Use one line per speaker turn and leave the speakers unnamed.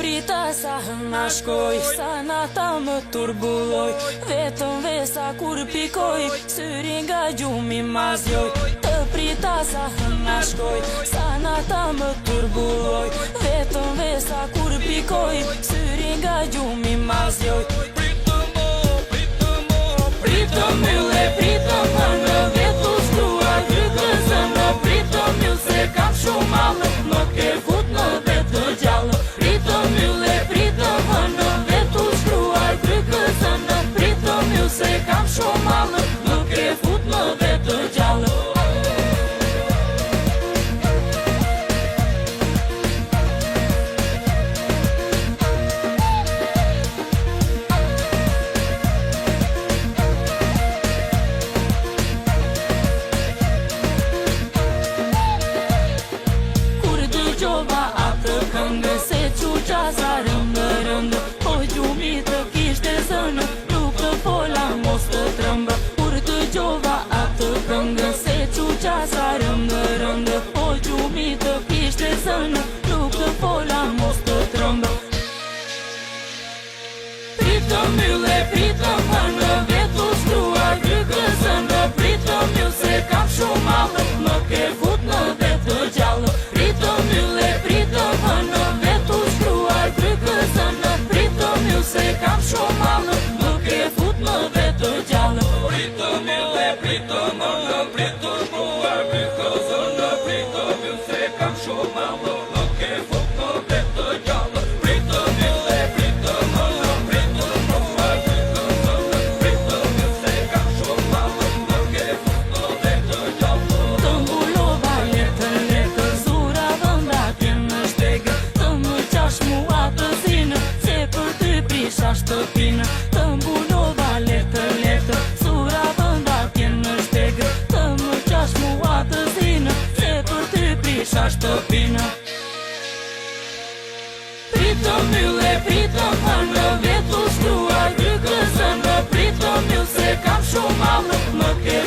prita sa hëna shkoj, sa nata më turbulloj, vetëm vesa kur pikoj, syri nga gjumi ma zjoj. Të prita sa hëna shkoj, sa nata më turbulloj, vetëm vesa kur pikoj, syri nga gjumi ma zjoj. Pritëm ylle, pritëm hënë, vetu shkruar grykësën, pritëm ju se kam shumë malë, më ke fut në vetë gjallë. Pritëm ylle, pritëm hënë, vetu shkruar grykësën, pritëm ju se kam shumë malë, më ke fut në vetë gjallë. Dëgjova atë këngë se quqa sa rëndë, po gjumi të kishte zënë, nuk të fola mos të trëmbë. Kur dëgjova atë këngë se quqa sa rëndë, po gjumi të kishte zënë, nuk të fola mos të trëmbë. Pritëm ylle, pritëm hënë, vetu shkruar grykësën, pritëm ju se kam shumë malë, më ke fut në vetë gjallë. Pritëm ylle, pritëm hënë, vetu shkruar grykësën, pritëm ju se kam shumë malë, më ke fut në vetë gjallë.
Pritëm ylle, pritëm hënë, vetu shkruar grykësën, pritëm ju se kam shumë malë, më ke fut në vetë gjallë. Pritëm ylle, pritëm hënë, vetu shkruar grykësën, pritëm ju se kam shumë malë, më ke fut në vetë gjallë.
Të mbulova letër, zura vënda në shtegë, të më qash mua të zinë, se për ty prisha shtëpinë. Të mbulova letër, zura vënda në shtegë, të më qash mua të zinë, se për ty prisha shtëpinë. Pritëm ylle, pritëm hënë, vetu shkruar grykësën, pritëm ju se kam shumë malë, më ke